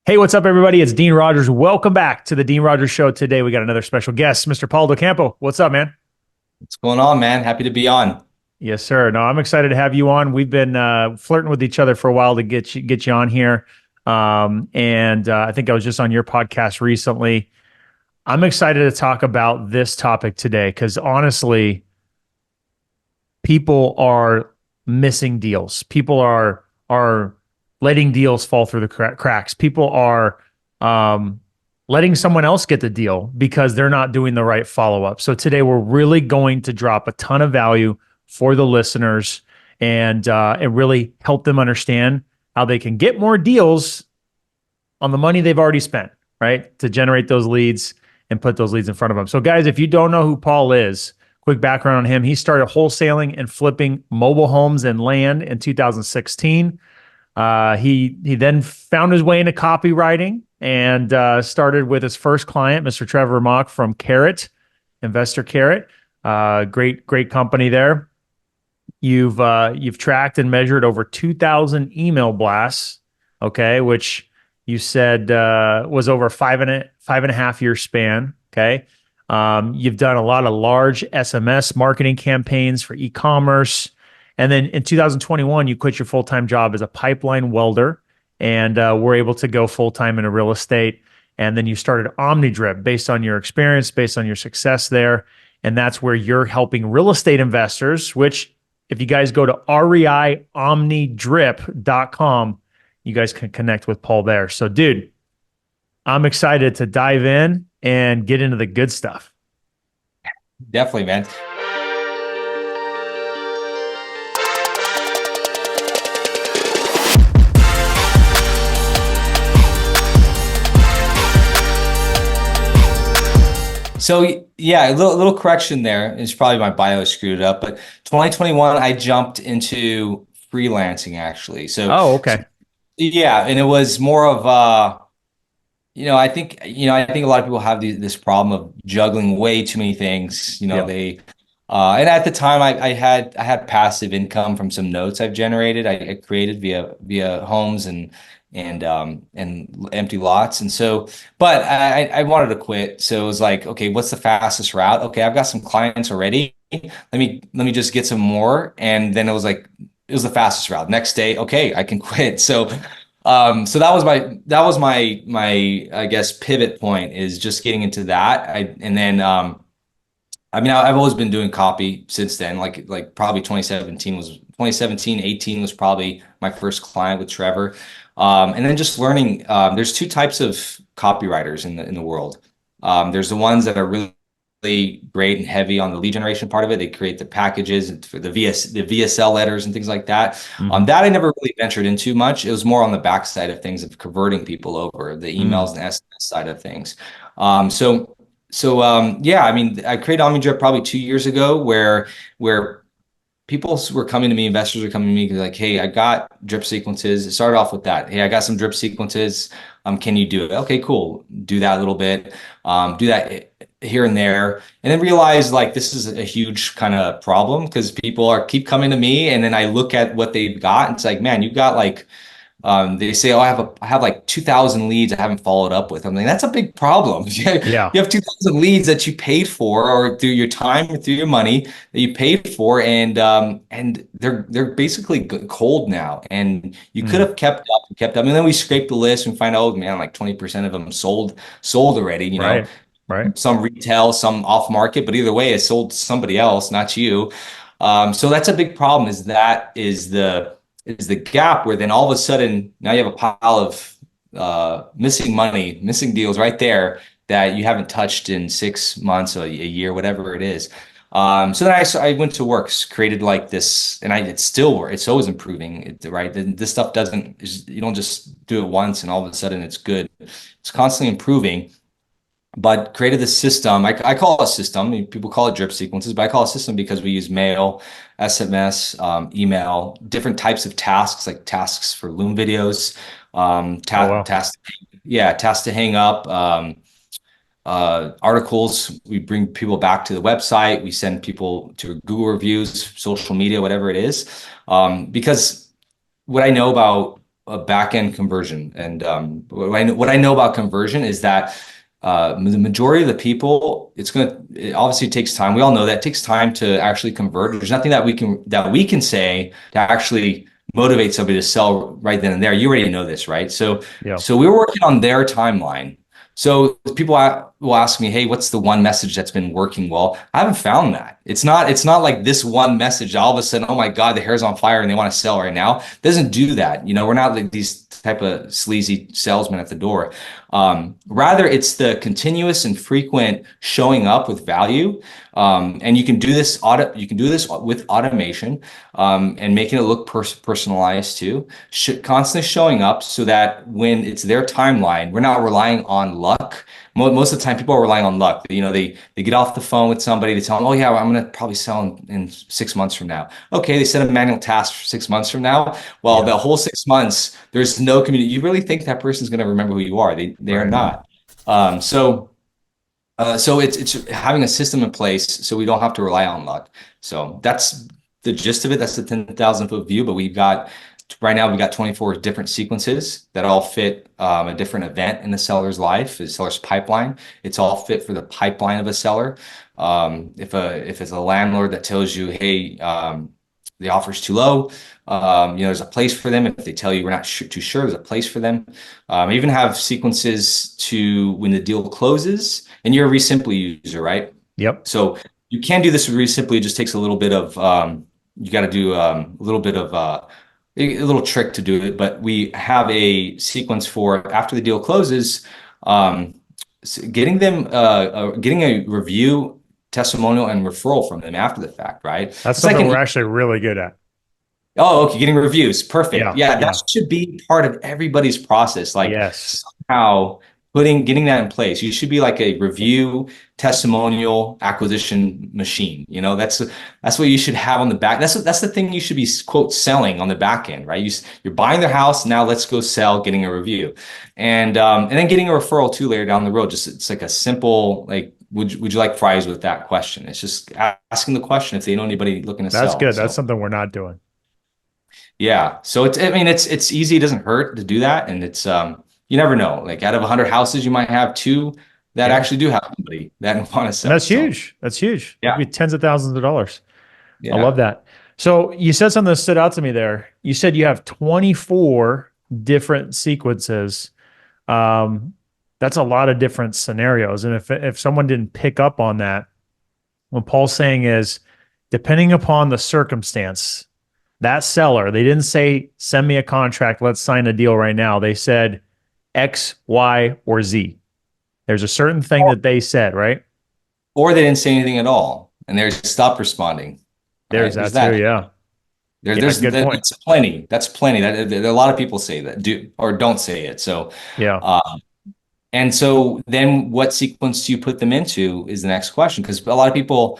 Hey, what's up, everybody? It's Dean Rogers. Welcome back to the Dean Rogers Show. Today, we got another special guest, Mr. Paul Campo. What's up, man? What's going on, man? Happy to be on. Yes, sir. No, I'm excited to have you on. We've been flirting with each other for a while to get you on here, and I think I was just on your podcast recently. I'm excited to talk about this topic today because honestly, people are missing deals. People are letting deals fall through the cracks. People are um, letting someone else get the deal because they're not doing the right follow up. So today we're really going to drop a ton of value for the listeners and really help them understand how they can get more deals on the money they've already spent, right? To generate those leads and put those leads in front of them. So, guys, if you don't know who Paul is, quick background on him. He started wholesaling and flipping mobile homes and land in 2016. He then found his way into copywriting and started with his first client, Mr. Trevor Mock from Carrot, Investor Carrot. Great company there. You've tracked and measured over 2,000 email blasts, okay, which you said was over five and a half year span, okay. You've done a lot of large SMS marketing campaigns for e-commerce, and then in 2021 you quit your full-time job as a pipeline welder and were able to go full-time into real estate. And then you started OmniDrip based on your experience, based on your success there, and that's where you're helping real estate investors, which if you guys go to reiomnidrip.com, you guys can connect with Paul there. So, dude, I'm excited to dive in and get into the good stuff. Definitely, man. So yeah, a little correction there. It's probably my bio screwed up, but 2021 I jumped into freelancing actually. Oh, So okay. yeah, and it was more of I think a lot of people have this problem of juggling way too many things. Yep. And at the time I had passive income from some notes I've generated. I created via homes and empty lots. And so, but I wanted to quit. So it was like, okay, what's the fastest route? Okay, I've got some clients already. Let me just get some more. And then it was the fastest route. Next day, okay, I can quit. So that was my I guess pivot point is just getting into that. I've always been doing copy since then. Like probably 2017, 18 was probably my first client with Trevor. And then just learning. There's two types of copywriters in the world. There's the ones that are really great and heavy on the lead generation part of it. They create the packages and for the VSL letters and things like that. Hmm. That I never really ventured into much. It was more on the back side of things of converting people over, the emails and SMS side of things. Um, so yeah, I mean, I created OmniDrip probably 2 years ago where people were coming to me, investors were coming to me like, hey, I got drip sequences. It started off with that. Hey, I got some drip sequences. Can you do it? Okay, cool. Do that a little bit. Do that here and there. And then realize like this is a huge kind of problem because people are keep coming to me and then I look at what they've got and it's like, man, you've got like they say, oh, I have like 2,000 leads I haven't followed up with. I'm like, that's a big problem. Yeah. You have 2,000 leads that you paid for, or through your time or through your money that you paid for, and they're basically cold now. And you could Mm. have kept up, and then we scrape the list and find out, oh, man, like 20% of them sold already. Right. Right. Some retail, some off market, but either way, it sold to somebody else, not you. So that's a big problem. Is the gap where then all of a sudden now you have a pile of missing money, missing deals right there that you haven't touched in 6 months or a year, whatever it is. So then I went to work, created like this, and it's always improving, right? This stuff you don't just do it once and all of a sudden it's good. It's constantly improving, but created this system. I call it a system. I mean, people call it drip sequences, but I call it a system because we use mail, SMS, email, different types of tasks, like tasks for Loom videos, Oh, well. tasks to hang up, articles. We bring people back to the website. We send people to Google reviews, social media, whatever it is. Because what I know about a back end conversion. And what I know about conversion is that the majority of the people, it obviously takes time. We all know that it takes time to actually convert. There's nothing that we can say to actually motivate somebody to sell right then and there. You already know this, right? Yeah. So we were working on their timeline. So people will ask me, "Hey, what's the one message that's been working well?" I haven't found that. It's not like this one message. All of a sudden, oh my God, the hair's on fire and they want to sell right now. It doesn't do that. We're not like these type of sleazy salesmen at the door. Rather, it's the continuous and frequent showing up with value. And you can do this with automation, and making it look personalized too. Constantly showing up so that when it's their timeline, we're not relying on luck. Most of the time, people are relying on luck. They get off the phone with somebody, they tell them, "Oh yeah, I'm going to probably sell in 6 months from now." Okay, they set a manual task for 6 months from now. Well, Yeah. the whole 6 months, there's no community. You really think that person's going to remember who you are? They are Right. not. So it's having a system in place so we don't have to rely on luck. So that's the gist of it. That's the 10,000 foot view. But right now we got 24 different sequences that all fit a different event in the seller's life, the seller's pipeline. It's all fit for the pipeline of a seller. If it's a landlord that tells you, "Hey, the offer's too low," there's a place for them. If they tell you we're not too sure, there's a place for them. I even have sequences to when the deal closes, and you're a Resimpli user, right? Yep. So you can do this with Resimpli. It just takes a little bit of you got to do a little bit of a little trick to do it. But we have a sequence for after the deal closes, getting a review, testimonial, and referral from them after the fact, right? That's It's like something an we're actually really good at. Oh, okay, getting reviews. Perfect. Yeah. Yeah, that Yeah. should be part of everybody's process. Like Yes. somehow getting that in place. You should be like a review, testimonial, acquisition machine. That's what you should have on the back. That's the thing you should be quote selling on the back end, right? You're buying their house. Now let's go sell, getting a review. And then getting a referral too later down the road. Just it's like a simple like would you like fries with that question? It's just asking the question if they know anybody looking to That's sell. good. That's So something we're not doing. yeah. So I mean, it's easy. It doesn't hurt to do that. And you never know. Like out of 100 houses, you might have two that Yeah. actually do have somebody that want to And sell. that's So huge. That's huge. That could yeah, be tens of thousands of dollars. I love yeah. that. So you said something that stood out to me there. You said you have 24 different sequences. Um, that's a lot of different scenarios. And if someone didn't pick up on that, what Paul's saying is, depending upon the circumstance, that seller, they didn't say, "Send me a contract, let's sign a deal right now." They said X, Y, or Z. There's a certain thing that they said, right? Or they didn't say anything at all, and they stopped responding. There's Right? There's that too. that. Yeah. Yeah. There's Good point. that's plenty. That's plenty. A lot of people say that do or don't say it. So Yeah. uh, and so then what sequence do you put them into is the next question because a lot of people.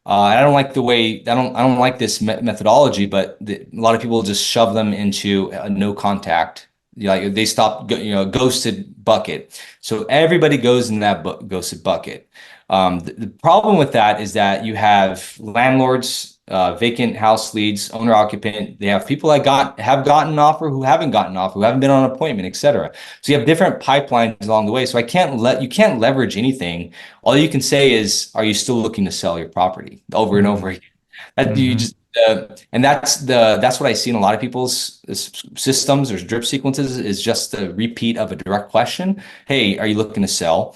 I don't like the way I don't like this methodology, but a lot of people just shove them into a no contact. Like they stop, ghosted bucket. So everybody goes in that ghosted bucket. The problem with that is that you have landlords, vacant house leads, owner occupant. They have people that have gotten an offer, who haven't gotten an offer, who haven't been on an appointment, etc. So you have different pipelines along the way. So you can't leverage anything. All you can say is, "Are you still looking to sell your property?" Over and over Hmm. again. That you Hmm. just and that's what I see in a lot of people's systems or drip sequences is just a repeat of a direct question. "Hey, are you looking to sell?"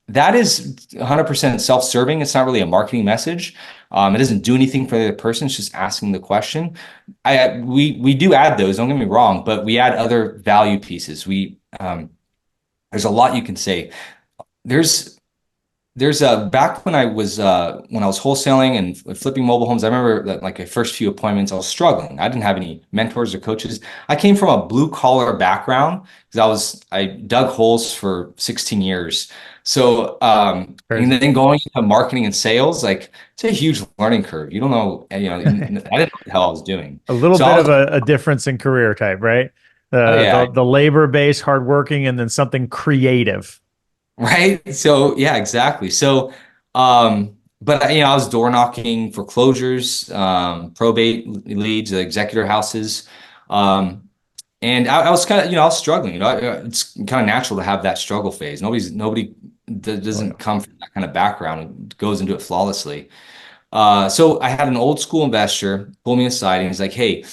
That is 100% self-serving. It's not really a marketing message. It doesn't do anything for the other person. It's just asking the question. We do add those. Don't get me wrong, but we add other value pieces. There's a lot you can say. There's there's a back when I was wholesaling and flipping mobile homes. I remember that like my first few appointments, I was struggling. I didn't have any mentors or coaches. I came from a blue collar background because I dug holes for 16 years. So and Crazy. then going into marketing and sales, like it's a huge learning curve. You don't know, I didn't know what the hell I was doing. A little So I bit was, of a difference in career type, right? oh yeah, The labor based, hardworking, and then something creative. right. So yeah, exactly. So, but I was door knocking, foreclosures, probate leads, executor houses. Um, And I was kind of, I was struggling. It's kind of natural to have that struggle phase. Nobody Oh, yeah. doesn't come from that kind of background and goes into it flawlessly. So I had an old school investor pull me aside and he's like, "Hey,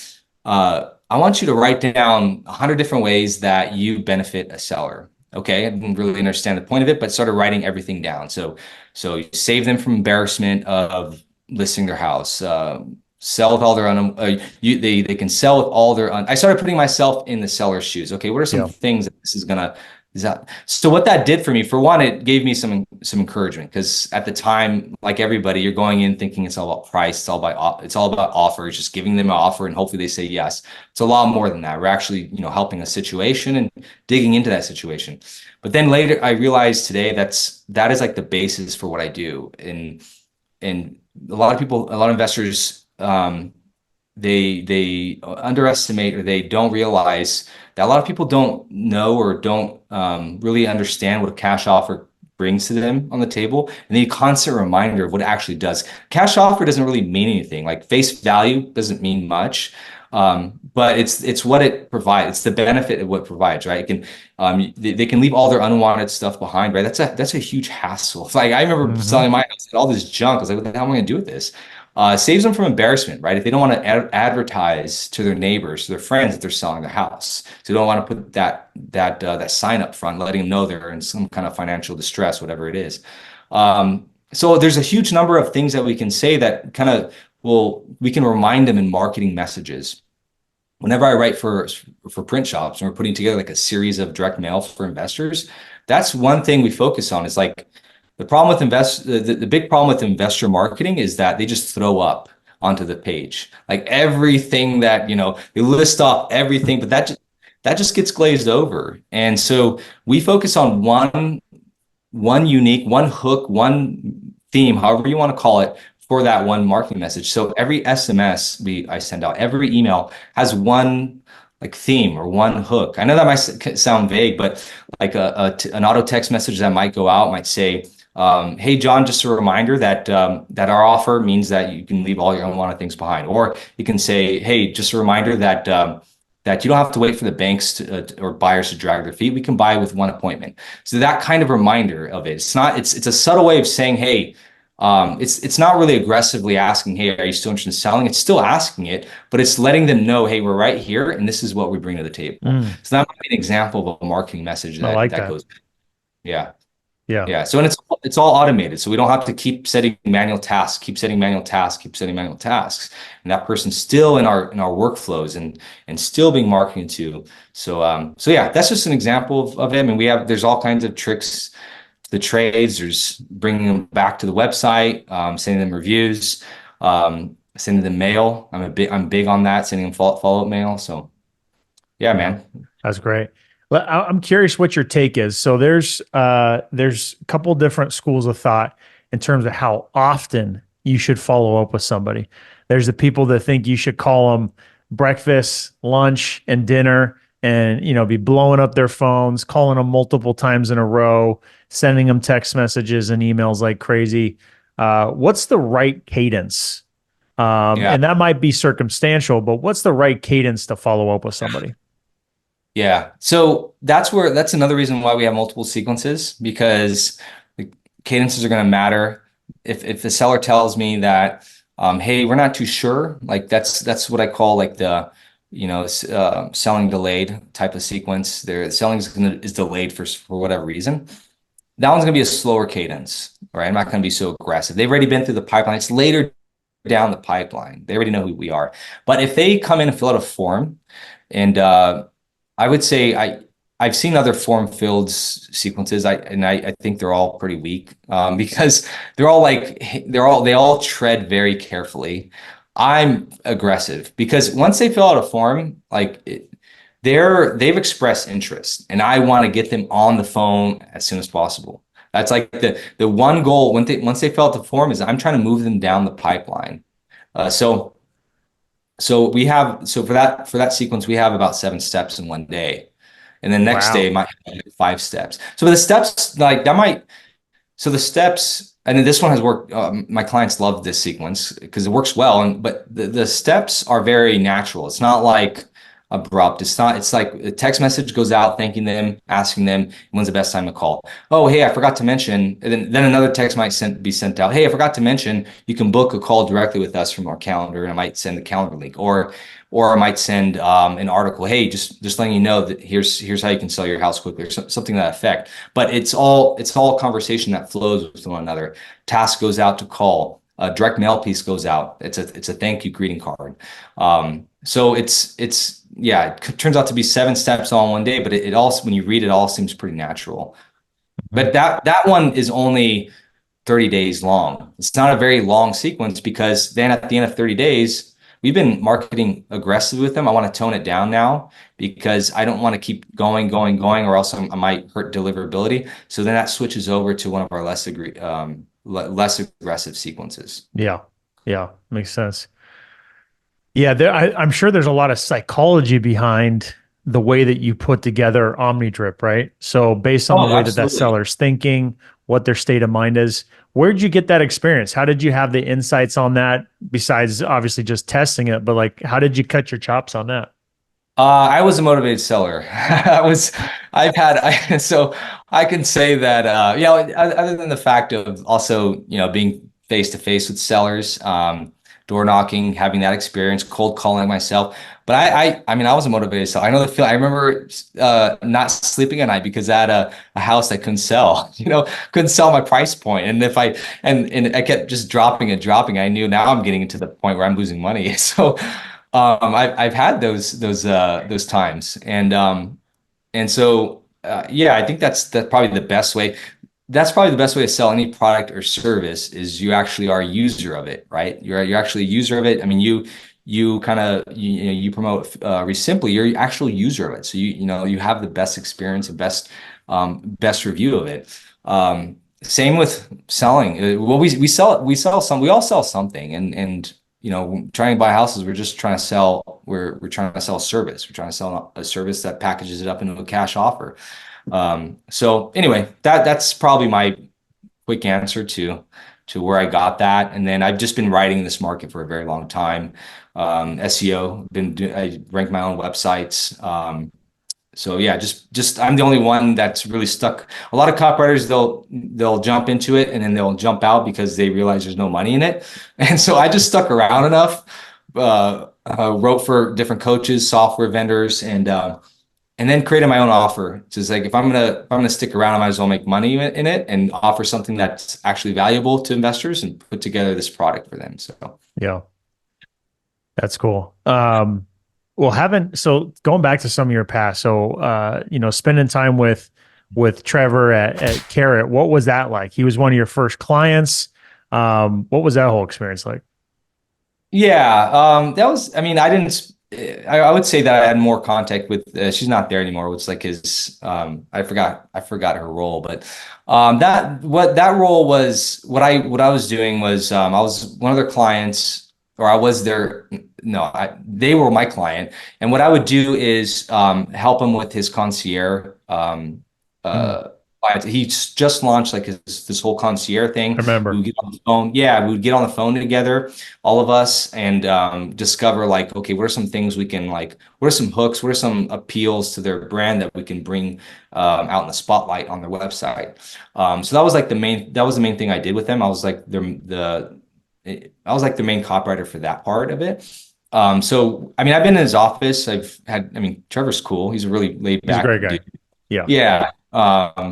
I want you to write down 100 different ways that you benefit a seller." Okay, I didn't really understand the point of it, but started writing everything down. So you save them from embarrassment of listing their house. Sell with all their they can sell with all their I started putting myself in the seller's shoes. Okay, what are some Yeah. things that this is gonna is that so what that did for me, for one, it gave me some encouragement because at the time, like everybody, you're going in thinking it's all about price, it's all about offers, just giving them an offer and hopefully they say yes. It's a lot more than that. We're actually, helping a situation and digging into that situation. But then later I realized today that is like the basis for what I do. And a lot of people, a lot of investors, they underestimate or they don't realize that a lot of people don't know or don't really understand what a cash offer brings to them on the table, and the constant reminder of what it actually does. Cash offer doesn't really mean anything. Like face value doesn't mean much, but it's what it provides. It's the benefit of what it provides, right? It can they can leave all their unwanted stuff behind, right? That's a huge hassle. It's like I remember Hmm. selling my house, all this junk. I was like, what the hell am I going to do with this? Saves them from embarrassment, right? If they don't want to advertise to their neighbors, to their friends that they're selling their house, so they don't want to put that sign up front, letting them know they're in some kind of financial distress, whatever it is. So there's a huge number of things that we can say that kind of we can remind them in marketing messages. Whenever I write for print shops and we're putting together like a series of direct mail for investors, that's one thing we focus on. Is like the problem with the big problem with investor marketing is that they just throw up onto the page. Like everything that, they list off everything, but that just gets glazed over. And so we focus on one unique, one hook, one theme, however you want to call it, for that one marketing message. So every SMS I send out, every email has one like theme or one hook. I know that might sound vague, but like an auto text message that might go out might say, "Hey John, just a reminder that our offer means that you can leave all your unwanted things behind." Or you can say, "Hey, just a reminder that you don't have to wait for the banks or buyers to drag their feet. We can buy with one appointment." So that kind of reminder of it. It's a subtle way of saying, "Hey." It's not really aggressively asking, "Hey, are you still interested in selling?" It's still asking it, but it's letting them know, "Hey, we're right here, and this is what we bring to the table." Mm, So that might be an example of a marketing message I that like that that. goes. Yeah. Yeah. Yeah. So, and it's all automated. So we don't have to keep setting manual tasks, keep setting manual tasks, keep setting manual tasks. And that person's still in our workflows and still being marketed to. So yeah, that's just an example of it. I mean, there's all kinds of tricks to the trades. There's bringing them back to the website, sending them reviews, sending them mail. I'm big on that, sending them follow-up mail. So yeah, Yeah. man. That's great. Well, I'm curious what your take is. So there's a couple different schools of thought in terms of how often you should follow up with somebody. There's the people that think you should call them breakfast, lunch, and dinner, and be blowing up their phones, calling them multiple times in a row, sending them text messages and emails like crazy. What's the right cadence? Yeah. And that might be circumstantial, but what's the right cadence to follow up with somebody? Yeah. So that's another reason why we have multiple sequences, because the cadences are going to matter. If the seller tells me that, "Hey, we're not too sure," like that's what I call like the, selling delayed type of sequence. Their selling is delayed for whatever reason. That one's going to be a slower cadence, right? I'm not going to be so aggressive. They've already been through the pipeline. It's later down the pipeline. They already know who we are. But if they come in and fill out a form, and I would say I've seen other form filled sequences. I think they're all pretty weak, because they all tread very carefully. I'm aggressive because once they fill out a form, they've expressed interest, and I want to get them on the phone as soon as possible. That's like the one goal when once they fill out the form is I'm trying to move them down the pipeline. So for that sequence, we have about 7 steps in one day. And then next day Wow. might have like 5 steps. So the steps like that might so the steps, and then this one has worked. My clients love this sequence because it works well. But the steps are very natural. It's not like abrupt. It's not, it's like a text message goes out thanking them, asking them when's the best time to call. Oh, hey, I forgot to mention, and then another text might be sent out. Hey, I forgot to mention you can book a call directly with us from our calendar, and I might send the calendar link, or I might send an article. Hey, just letting you know that here's how you can sell your house quickly, or something to that effect. But it's all conversation that flows with one another. Task goes out to call. A direct mail piece goes out. It's a thank you greeting card. So it's yeah, it turns out to be 7 steps all in one day, but it also, when you read it, all seems pretty natural. Mhm. But that one is only 30 days long. It's not a very long sequence, because then at the end of 30 days, we've been marketing aggressively with them. I want to tone it down now because I don't want to keep going, or else I might hurt deliverability. So then that switches over to one of our less aggressive sequences. Yeah. Yeah. Makes sense. Yeah, I'm sure there's a lot of psychology behind the way that you put together OmniDrip, right? So based on the Oh, way that that absolutely. seller's thinking, what their state of mind is, where did you get that experience? How did you have the insights on that besides obviously just testing it, but like how did you cut your chops on that? I was a motivated seller. So I can say that, other than the fact of also, being face to face with sellers, door knocking, having that experience, cold calling myself. But I mean, I was a motivated seller. I know the feel. I remember not sleeping at night because I had a house I couldn't sell, couldn't sell my price point. And if I, and I kept just dropping and dropping, I knew now I'm getting to the point where I'm losing money. So, I've had those times, and so yeah, I think that's probably the best way. That's probably the best way to sell any product or service is you actually are a user of it, right? You're actually a user of it. I mean, you kind of you promote Simply, you're an actual user of it, so you have the best experience and best review of it. Same with selling. Well, we all sell something, and trying to buy houses, we're just trying to sell. We're trying to sell a service. We're trying to sell a service that packages it up into a cash offer. So anyway, that's probably my quick answer to where I got that. And then I've just been writing this market for a very long time. SEO, I rank my own websites. So yeah, just I'm the only one that's really stuck. A lot of copywriters, they'll jump into it and then they'll jump out because they realize there's no money in it. And so I just stuck around enough, wrote for different coaches, software vendors, and then created my own offer. It's just like, if I'm gonna stick around, I might as well make money in it and offer something that's actually valuable to investors and put together this product for them. So Yeah, that's cool. Well, so going back to some of your past, so spending time with Trevor at Carrot, what was that like? He was one of your first clients. What was that whole experience like? yeah, that was, I mean, I would say that I had more contact with, she's not there anymore. It's like I forgot her role, but that role was, what I was doing was, I was one of their clients, or I was their, no, they were my client. And what I would do is, help him with his concierge, Hmm, clients. He's just launched like this whole concierge I thing. We remember. would get on the phone. Yeah, we would get on the phone together, all of us, and discover, like, okay, what are some things we can, like, what are some hooks, what are some appeals to their brand that we can bring out in the spotlight on their website. So that was the main thing I did with them. I was like the main copywriter for that part of it. So I mean, I've been in his office. I mean, Trevor's cool. He's a really laid He's a back great guy. dude. Yeah. Yeah.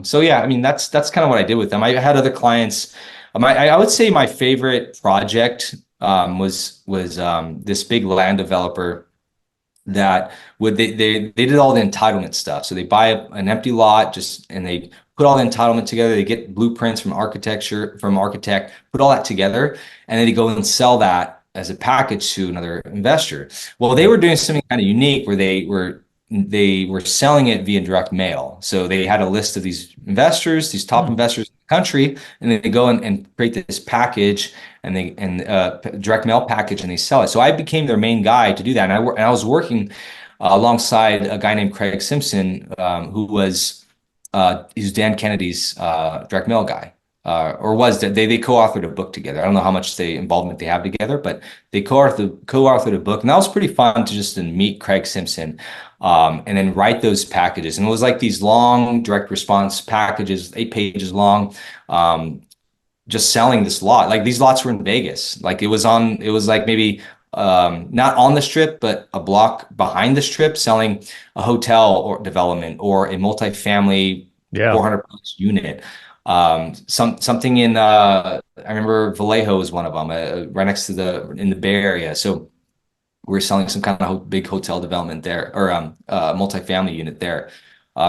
So yeah, I mean, that's kind of what I did with them. I had other clients. I would say my favorite project was this big land developer that they did all the entitlement stuff. So they buy an empty lot, and they put all the entitlement together. They get blueprints from architect, put all that together, and then they go and sell that as a package to another investor. Well, they Yeah. were doing something kind of unique where they were selling it via direct mail. So they had a list of these investors, these top Hmm. investors in the country, and then they go and create this package, direct mail package, and they sell it. So I became their main guy to do that, and I was working alongside a guy named Craig Simpson, he's Dan Kennedy's direct mail guy. or was that they co-authored a book together. I don't know how much involvement they have together, but they co-authored a book, and that was pretty fun to just meet Craig Simpson, and then write those packages. And it was like these long direct response packages, 8 pages long, just selling this lot. Like these lots were in Vegas. Like it was like maybe not on the strip, but a block behind the strip, selling a hotel or development or a multifamily Yeah. 400 plus unit. Something in I remember Vallejo was one of them, right next to in the Bay Area. So we're selling some kind of big hotel development there, or multifamily unit there.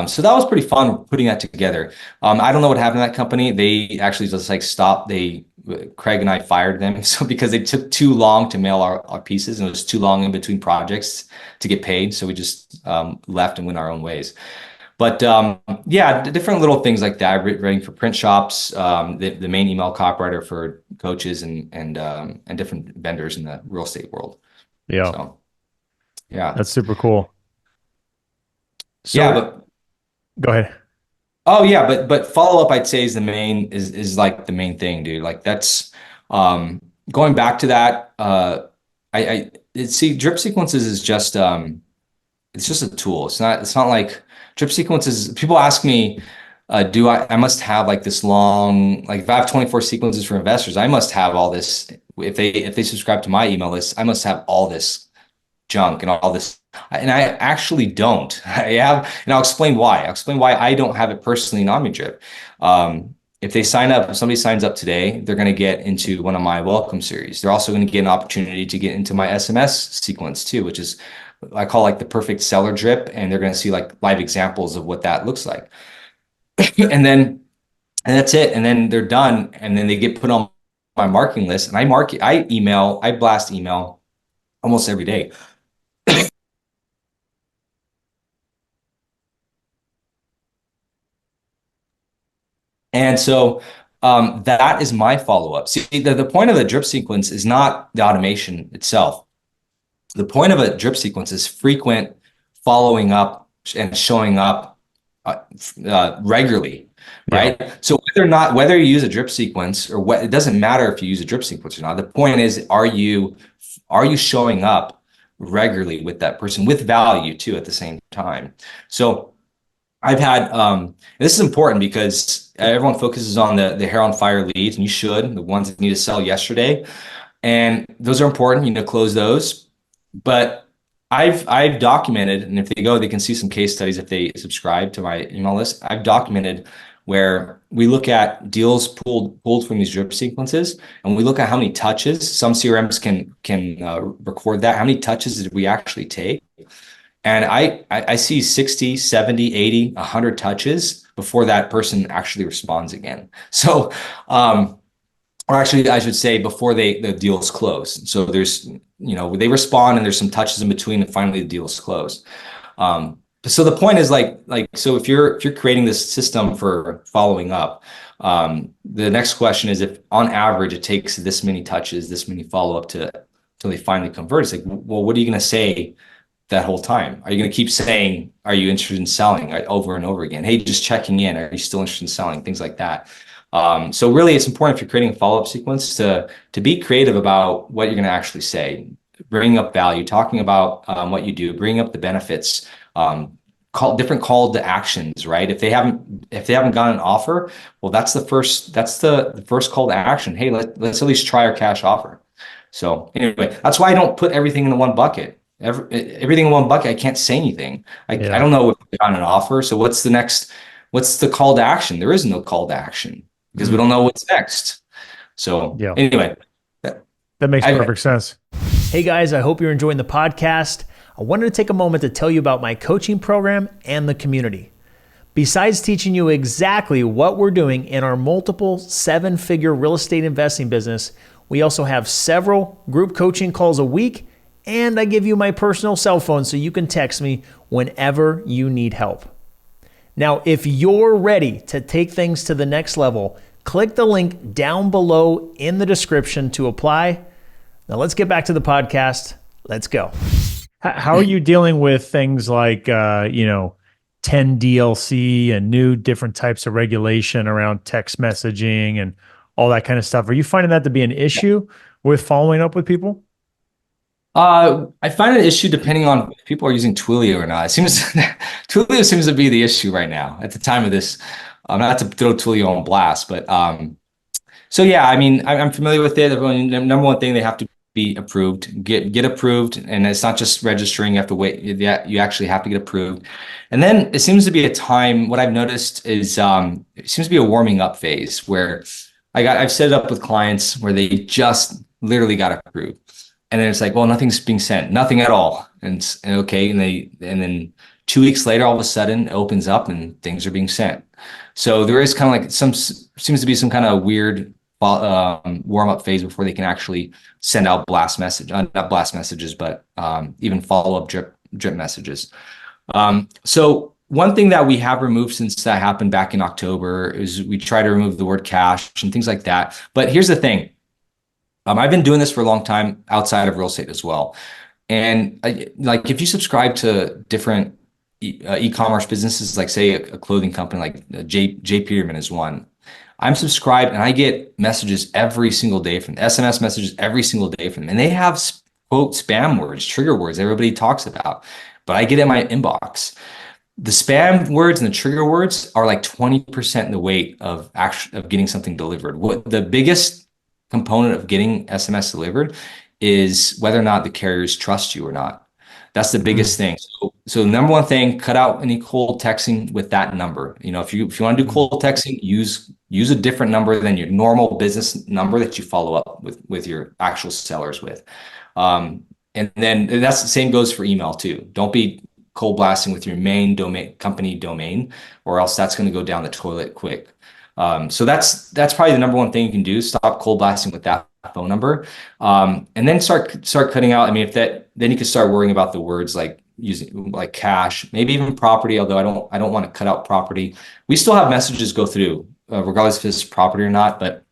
So that was pretty fun putting that together. I don't know what happened to that company. They actually just like stopped. Craig and I fired them so because they took too long to mail our pieces, and it was too long in between projects to get paid. So we just left and went our own ways. But yeah, different little things like that. Writing for print shops, the main email copywriter for coaches and different vendors in the real estate world. Yeah. So yeah, That's super cool. yeah, So but go ahead. oh yeah, but follow up I'd say is is like the main thing, dude. Like that's going back to that. See, drip sequences is just it's just a tool. It's not like drip sequences. People ask me, do I must have like this long, like if I have 24 sequences for investors, I must have all this. If they subscribe to my email list, I must have all this junk and all this. And I actually don't. I have, and I'll explain why. I'll explain why I don't have it personally in OmniDrip. If somebody signs up today, they're going to get into one of my welcome series. They're also going to get an opportunity to get into my SMS sequence too, which is I call like the perfect seller drip. And they're going to see like live examples of what that looks like. And that's it. And then they're done. And then they get put on my marketing list, and I blast email almost every day. And so that is my follow-up. See, the point of the drip sequence is not the automation itself. The point of a drip sequence is frequent following up and showing up regularly, Yeah. right? So whether you use a drip sequence or what, it doesn't matter if you use a drip sequence or not. The point is, are you showing up regularly with that person with value too at the same time? So I've had this is important because everyone focuses on the hair on fire leads, and you should, the ones that need to sell yesterday. And those are important, you need to close those. But I've documented, and if they go, they can see some case studies if they subscribe to my email list. I've documented where we look at deals pulled from these drip sequences, and we look at how many touches. Some CRMs can record that. How many touches did we actually take? And I see 60, 70, 80, 100 touches before that person actually responds again. So, or actually, I should say before the deal is closed. So they respond and there's some touches in between, and finally the deal is closed. So the point is so if you're creating this system for following up, the next question is, if on average it takes this many touches, this many follow-up till they finally convert, it's like, well, what are you going to say that whole time? Are you going to keep saying, are you interested in selling, over and over again? Hey, just checking in. Are you still interested in selling? Things like that. So really, it's important if you're creating a follow-up sequence to be creative about what you're going to actually say, bringing up value, talking about what you do, bringing up the benefits, different call to actions, right? If they haven't gotten an offer, well, that's the first call to action. Hey, let's at least try our cash offer. So anyway, that's why I don't put everything in one bucket. Everything in one bucket, I can't say anything. I don't know if we got an offer. So what's the call to action? There is no call to action because we don't know what's next. So Yeah. anyway, That makes perfect sense. Hey guys, I hope you're enjoying the podcast. I wanted to take a moment to tell you about my coaching program and the community. Besides teaching you exactly what we're doing in our multiple 7-figure real estate investing business, we also have several group coaching calls a week, and I give you my personal cell phone so you can text me whenever you need help. Now, if you're ready to take things to the next level, click the link down below in the description to apply. Now let's get back to the podcast. Let's go. How are you dealing with things like, 10 DLC and new different types of regulation around text messaging and all that kind of stuff. Are you finding that to be an issue with following up with people? I find an issue depending on if people are using Twilio or not. It seems Twilio seems to be the issue right now at the time of this. Not to throw Twilio on blast, but so yeah, I mean, I'm familiar with it. The number one thing, they have to be approved, get approved, and it's not just registering. You have to wait. You actually have to get approved, and then it seems to be a time. What I've noticed is it seems to be a warming up phase where I've set it up with clients where they just literally got approved, and then it's like, well, nothing's being sent, nothing at all, and okay, and then 2 weeks later, all of a sudden, it opens up and things are being sent. So there is kind of like seems to be some kind of weird warm up phase before they can actually send out not blast messages, but even follow up drip messages. So one thing that we have removed since that happened back in October is we try to remove the word cash and things like that. But here's the thing. I've been doing this for a long time outside of real estate as well. And like if you subscribe to different e-commerce businesses, like say a clothing company like J Peterman is one. I'm subscribed and I get messages every single day from them, SMS messages every single day from them. And they have quote spam words, trigger words everybody talks about, but I get in my inbox. The spam words and the trigger words are like 20% the weight of getting something delivered. What the biggest component of getting SMS delivered is whether or not the carriers trust you or not. That's the biggest thing. So number one thing, cut out any cold texting with that number. You know, if you want to do cold texting, use a different number than your normal business number that you follow up with your actual sellers with. And then that's the same goes for email too. Don't be cold blasting with your main company domain, or else that's going to go down the toilet quick. So that's probably the number one thing you can do. Stop cold blasting with that phone number, and then start cutting out. I mean, then you can start worrying about the words like using like cash, maybe even property. Although I don't want to cut out property. We still have messages go through, regardless if it's property or not. But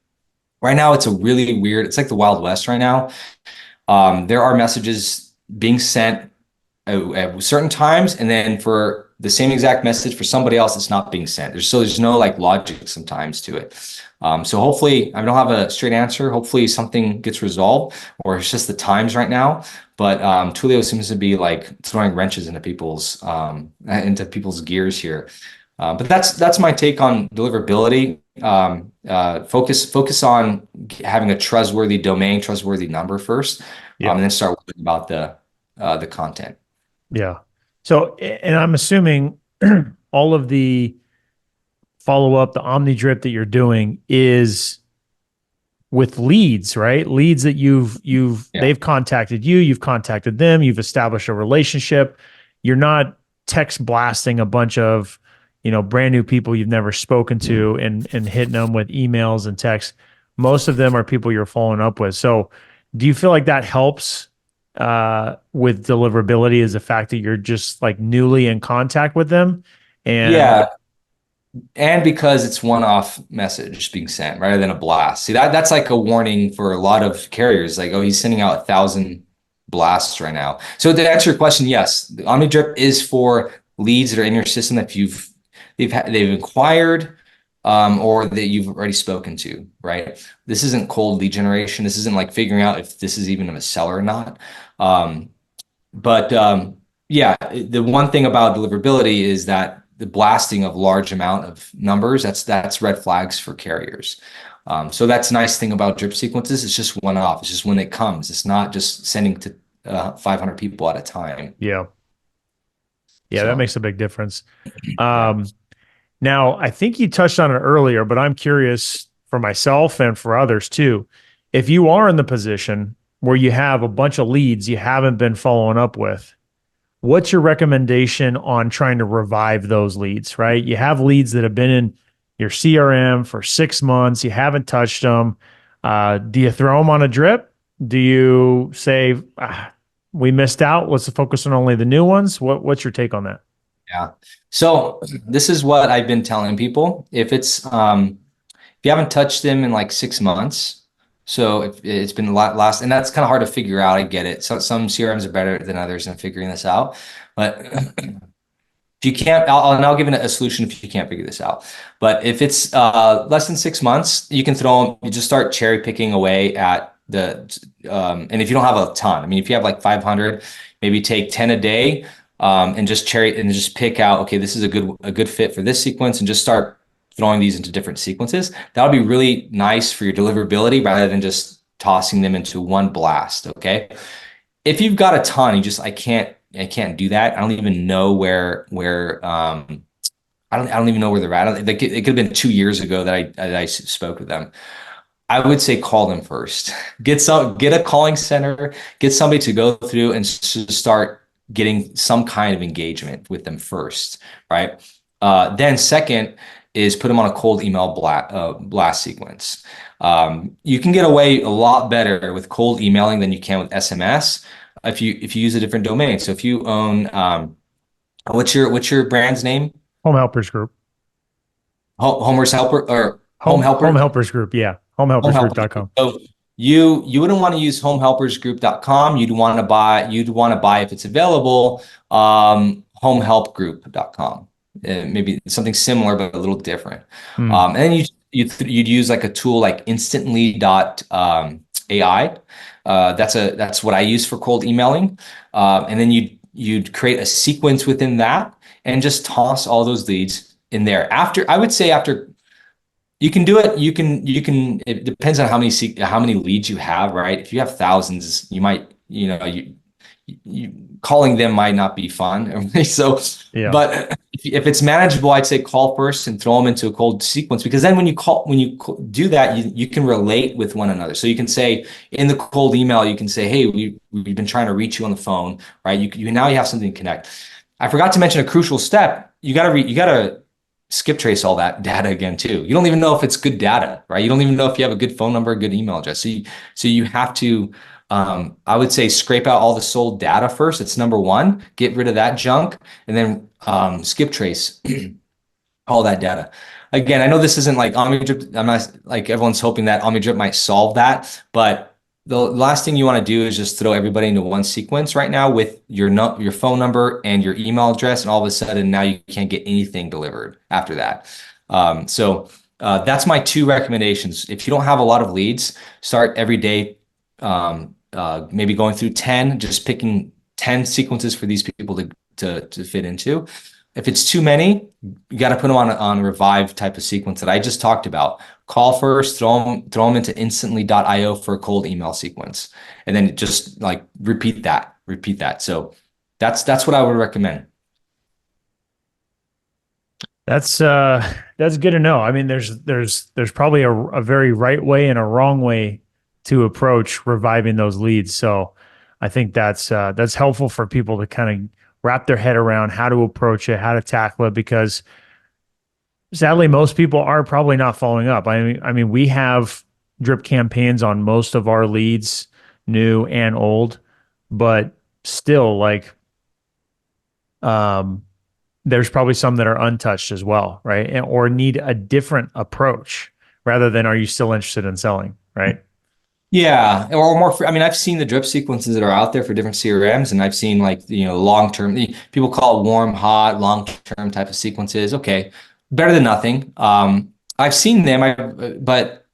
right now, it's a really weird. It's like the Wild West right now. There are messages being sent at certain times, and then for the same exact message for somebody else, it's not being sent. There's no like logic sometimes to it. So hopefully, I don't have a straight answer. Hopefully something gets resolved, or it's just the times right now. But Twilio seems to be like throwing wrenches into people's gears here. But that's my take on deliverability. Focus on having a trustworthy domain, trustworthy number first, and then start worrying about the content. Yeah. So, and I'm assuming all of the follow up, the Omni drip that you're doing is with leads, right? Leads that they've contacted you, you've contacted them, you've established a relationship. You're not text blasting a bunch of, brand new people you've never spoken to and hitting them with emails and texts. Most of them are people you're following up with. So, do you feel like that helps with deliverability, is the fact that you're just like newly in contact with them? And because it's one-off message being sent rather than a blast. See, that's like a warning for a lot of carriers. Like, oh, he's sending out 1,000 blasts right now. So to answer your question, yes, the OmniDrip is for leads that are in your system that they've acquired, or that you've already spoken to, right? This isn't cold lead generation. This isn't like figuring out if this is even a seller or not. Yeah, the one thing about deliverability is that the blasting of large amount of numbers, that's red flags for carriers. So that's a nice thing about drip sequences. It's just one off. It's just when it comes. It's not just sending to 500 people at a time. Yeah. Yeah, So, that makes a big difference. Now, I think you touched on it earlier, but I'm curious for myself and for others too. If you are in the position where you have a bunch of leads you haven't been following up with, what's your recommendation on trying to revive those leads, right? You have leads that have been in your CRM for 6 months, you haven't touched them. Do you throw them on a drip? Do you say, we missed out, let's focus on only the new ones? What's your take on that? yeah. So this is what I've been telling people. If you haven't touched them in like 6 months, so if it's been a lot last, and that's kind of hard to figure out. I get it. So some CRMs are better than others in figuring this out. But if you can't, and I'll give it a solution if you can't figure this out. But if it's less than 6 months, you can you just start cherry picking away at and if you don't have a ton, I mean, if you have like 500, maybe take 10 a day, and just pick out, okay, this is a good fit for this sequence, and just start throwing these into different sequences. That would be really nice for your deliverability rather than just tossing them into one blast. Okay. If you've got a ton, I can't do that. I don't even know I don't even know where they're at. It could have been 2 years ago that I spoke with them. I would say call them first. Get a calling center, get somebody to go through and start getting some kind of engagement with them first, right? Then second is put them on a cold email blast sequence. You can get away a lot better with cold emailing than you can with SMS if you use a different domain. So if you own what's your brand's name? Home Helpers Group. Homer's Helper or Home Helper? Home Helpers Group. Yeah. Home Helpers Group. Homehelpersgroup.com. So you wouldn't want to use homehelpersgroup.com. You'd want to buy if it's available, homehelpgroup.com. Maybe something similar but a little different. And then you'd use like a tool like instantly.ai. That's what I use for cold emailing. And then you'd create a sequence within that and just toss all those leads in there. I would say after you can do it, it depends on how many leads you have, right? If you have thousands, you might, you calling them might not be fun. So, yeah. But if it's manageable, I'd say call first and throw them into a cold sequence, because then when you do that, you can relate with one another. So you can say in the cold email, you can say, hey, we've been trying to reach you on the phone, right? Now you have something to connect. I forgot to mention a crucial step. You gotta skip trace all that data again too. You don't even know if it's good data, right? You don't even know if you have a good phone number, a good email address. So you have to, I would say, scrape out all the sold data first. It's number one. Get rid of that junk, and then skip trace all that data. Again, I know this isn't like OmniDrip. I'm not like everyone's hoping that OmniDrip might solve that, but the last thing you want to do is just throw everybody into one sequence right now with your phone number and your email address, and all of a sudden now you can't get anything delivered after that. So that's my two recommendations. If you don't have a lot of leads, start every day, maybe going through 10, just picking 10 sequences for these people to fit into. If it's too many, you got to put them on a revive type of sequence that I just talked about. Call first, throw them into instantly.io for a cold email sequence, and then just like repeat that. So that's what I would recommend. That's good to know. I mean, there's probably a very right way and a wrong way to approach reviving those leads. So I think that's helpful for people to kind of wrap their head around how to approach it, how to tackle it, because sadly, most people are probably not following up. I mean, we have drip campaigns on most of our leads, new and old, but still, like, there's probably some that are untouched as well, right? Or need a different approach rather than, are you still interested in selling, right? Yeah, or more. I mean, I've seen the drip sequences that are out there for different CRMs, and I've seen like long-term. People call it warm, hot, long-term type of sequences. Okay, better than nothing. I've seen them, but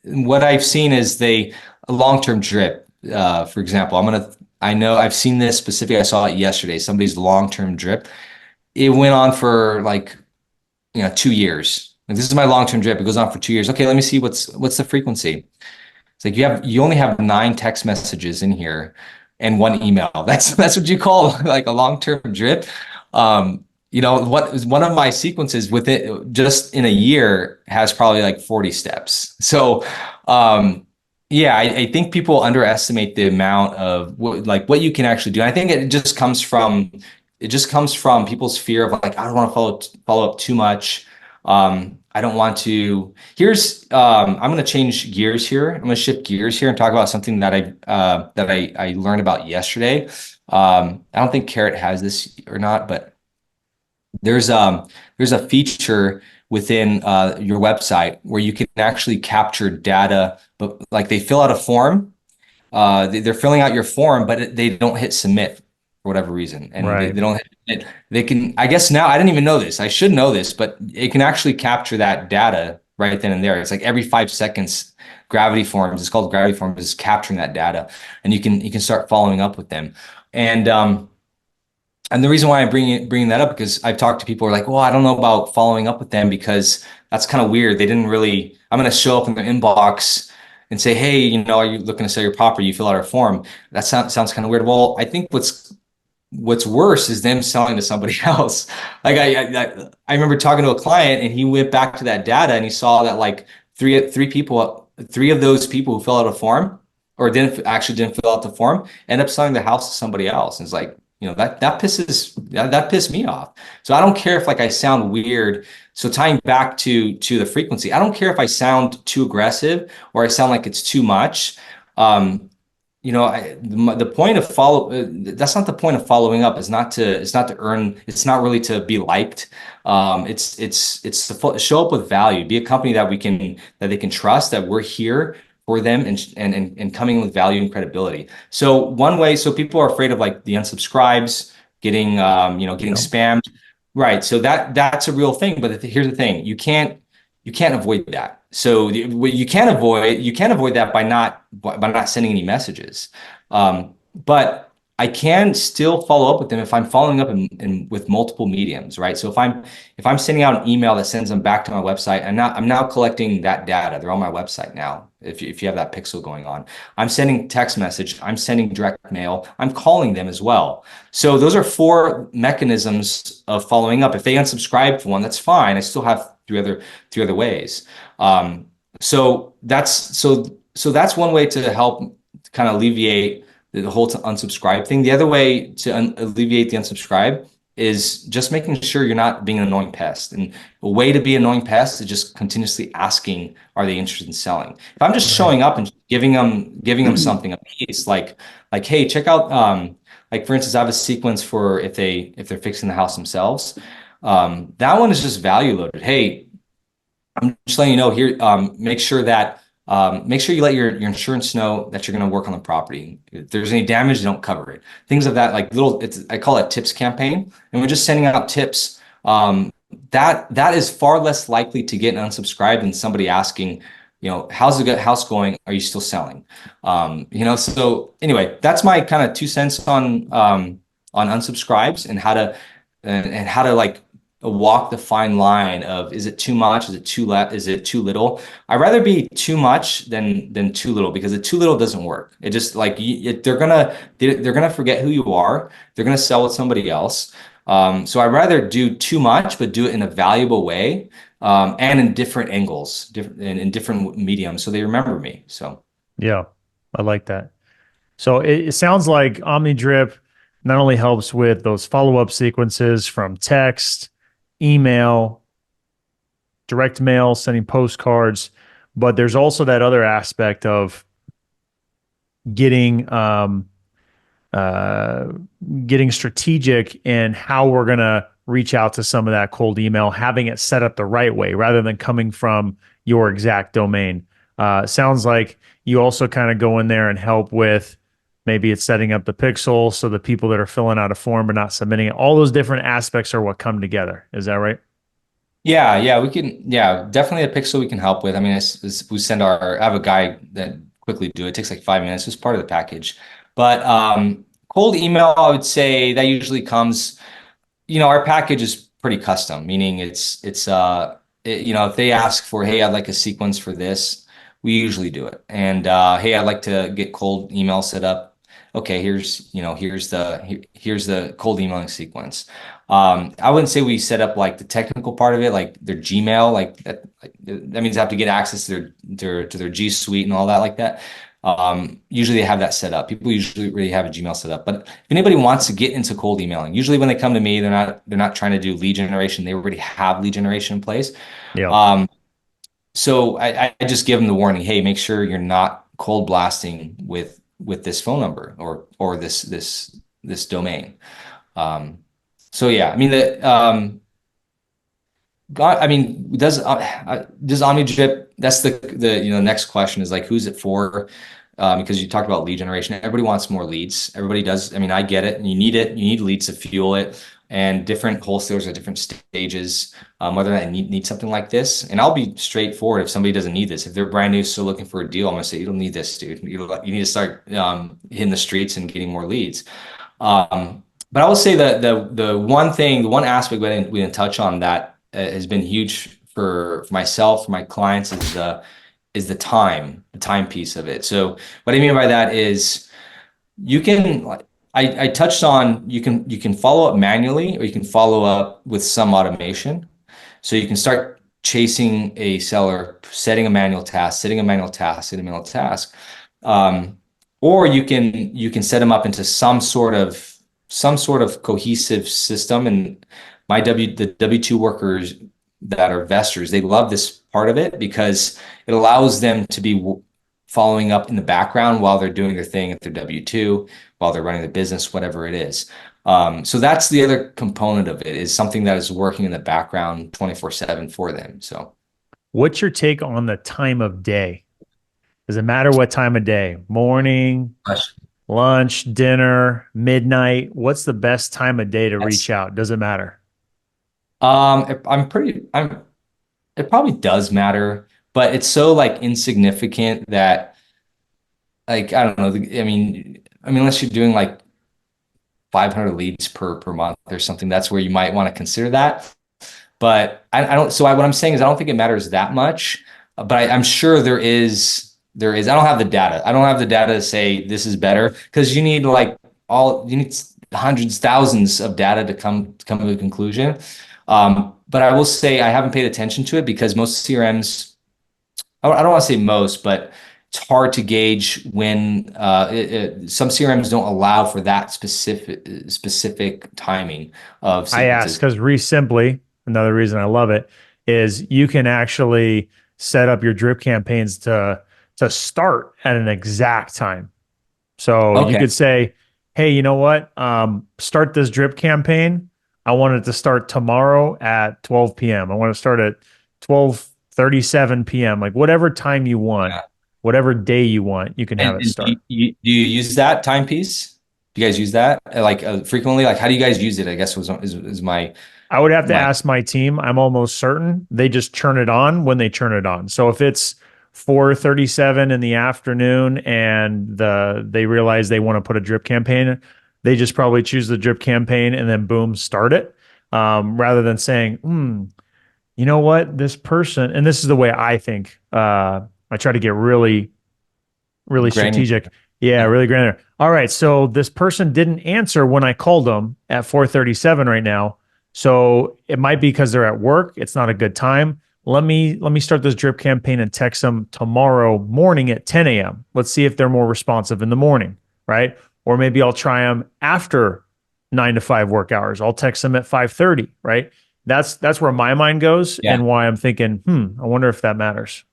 what I've seen is a long-term drip. For example, I know I've seen this specific. I saw it yesterday. Somebody's long-term drip. It went on for like 2 years. Like, this is my long-term drip. It goes on for 2 years. Okay, let me see what's the frequency. It's like you only have 9 text messages in here and 1 email. That's what you call like a long-term drip. What is one of my sequences with it just in a year has probably like 40 steps. So yeah, I think people underestimate the amount of what you can actually do. And I think it just comes from people's fear of like, I don't want to follow up too much. I don't want to. I'm going to change gears here. I'm going to shift gears here and talk about something that I learned about yesterday. I don't think Carrot has this or not, but there's a feature within your website where you can actually capture data, but like they fill out a form. They're filling out your form, but they don't hit submit. for whatever reason, and Right. they don't. They can. I guess now I didn't even know this. I should know this, but it can actually capture that data right then and there. It's like every 5 seconds, Gravity Forms. It's called Gravity Forms. Is capturing that data, and you can start following up with them. And and the reason why I'm bringing that up because I've talked to people who are like, well, I don't know about following up with them because that's kind of weird. They didn't really. I'm going to show up in their inbox and say, hey, are you looking to sell your property? You fill out our form. That sounds kind of weird. Well, I think what's worse is them selling to somebody else. Like I remember talking to a client and he went back to that data and he saw that like three of those people who fill out a form or didn't fill out the form end up selling the house to somebody else. And it's like, that pissed me off. So I don't care if like I sound weird. So tying back to the frequency, I don't care if I sound too aggressive or I sound like it's too much. The point of that's not the point of following up. It's not to earn, it's not really to be liked. It's to show up with value, be a company that they can trust, that we're here for them and coming with value and credibility. So one way, so people are afraid of like the unsubscribes, getting Yeah. spammed. Right. So that's a real thing. But here's the thing, you can't avoid that. So what you can't avoid that by not sending any messages. But I can still follow up with them if I'm following up with multiple mediums, right? So if I'm sending out an email that sends them back to my website, I'm now collecting that data. They're on my website now. If you have that pixel going on, I'm sending text message, I'm sending direct mail, I'm calling them as well. So those are four mechanisms of following up. If they unsubscribe for one, that's fine. I still have three other ways. So that's one way to help kind of alleviate the whole unsubscribe thing. The other way to alleviate the unsubscribe is just making sure you're not being an annoying pest. And a way to be an annoying pest is just continuously asking, are they interested in selling? If I'm just Right. showing up and giving them something a piece, like hey, check out like for instance, I have a sequence for if they're fixing the house themselves. That one is just value loaded. Hey, I'm just letting you know here, make sure you let your insurance know that you're going to work on the property. If there's any damage, they don't cover it. Things of that, like I call it tips campaign. And we're just sending out tips. That is far less likely to get an unsubscribe than somebody asking, how's the house going? Are you still selling? So anyway, that's my kind of 2 cents on unsubscribes and how to like walk the fine line of, is it too much? Is it too little? I'd rather be too much than too little, because the too little doesn't work. It just like they're gonna forget who you are. They're gonna sell with somebody else. So I'd rather do too much, but do it in a valuable way, and in different angles, in different mediums, so they remember me. So Yeah. I like that. So it sounds like OmniDrip not only helps with those follow-up sequences from text, email, direct mail, sending postcards, but there's also that other aspect of getting uh, getting strategic in how we're gonna reach out to some of that cold email, having it set up the right way rather than coming from your exact domain. Sounds like you also kind of go in there and help with maybe it's setting up the pixel so the people that are filling out a form but not submitting it. All those different aspects are what come together. Is that right? yeah, we can, yeah, definitely a pixel we can help with. I mean, we send I have a guy that quickly do it. It takes like 5 minutes. It's part of the package. But cold email, I would say that usually comes, our package is pretty custom, meaning if they ask for, hey, I'd like a sequence for this, we usually do it. And hey, I'd like to get cold email set up. Okay, here's the cold emailing sequence. I wouldn't say we set up like the technical part of it, like their Gmail, that means they have to get access to their G Suite and all that like that. Usually they have that set up. People usually really have a Gmail set up. But if anybody wants to get into cold emailing, usually when they come to me, they're not trying to do lead generation. They already have lead generation in place. Yeah. Um, so I just give them the warning, hey, make sure you're not cold blasting with this phone number or this domain. Um, so yeah, I mean I mean, does OmniDrip? That's the next question is like, who's it for? because you talked about lead generation. Everybody wants more leads. Everybody does. I mean, I get it. You need it. You need leads to fuel it. And different wholesalers at different stages, whether they need something like this. And I'll be straightforward if somebody doesn't need this. If they're brand new, still looking for a deal, I'm gonna say, you don't need this, dude. You need to start hitting the streets and getting more leads. But I will say that the one thing, the one aspect we didn't touch on that has been huge for myself, for my clients, is the time piece of it. So what I mean by that is you can, like, I touched on, you can follow up manually, or you can follow up with some automation. So you can start chasing a seller, setting a manual task, setting a manual task, setting a manual task. Um, or you can set them up into some sort of cohesive system. And the W2 workers that are investors, they love this part of it because it allows them to be following up in the background while they're doing their thing at their W2, while they're running the business, whatever it is. So that's the other component of it, is something that is working in the background 24/7 for them. So What's your take on the time of day? Does it matter what time of day? Morning, lunch, dinner, midnight? What's the best time of day to reach that's out? Does it matter? it probably does matter, but it's so like insignificant that, like, I don't know. I mean, unless you're doing like 500 leads per month or something, that's where you might want to consider that. But I don't. So what I'm saying is, I don't think it matters that much. But I'm sure there is. There is. I don't have the data. I don't have the data to say this is better, because you need hundreds, thousands of data to come to a conclusion. But I will say I haven't paid attention to it because most CRMs, I don't want to say most, but it's hard to gauge when some CRMs don't allow for that specific timing of I ask sequences. because Simply, another reason I love it, is you can actually set up your drip campaigns to start at an exact time. So you Okay. could say, hey, you know what? Start this drip campaign. I want it to start tomorrow at 12 p.m. I want to start at 12:37 p.m. Like whatever time you want, Yeah. whatever day you want, you can have it And do start. you use that timepiece? Do you guys use that like frequently? Like, how do you guys use it? I guess is I would have to my ask my team. I'm almost certain they just turn it on when they turn it on. So if it's 4:37 in the afternoon and they realize they want to put a drip campaign, they just probably choose the drip campaign and then boom, start it. Rather than saying, you know what, this person, and this is the way I think. I try to get really granular. strategic. Yeah, Yeah. really granular. All right, so this person didn't answer when I called them at 4:37 right now. So it might be because they're at work. It's not a good time. Let me start this drip campaign and text them tomorrow morning at 10 a.m. Let's see if they're more responsive in the morning, right? Or maybe I'll try them after 9 to 5 work hours. I'll text them at 5:30, right? That's where my mind goes Yeah. and why I'm thinking, I wonder if that matters.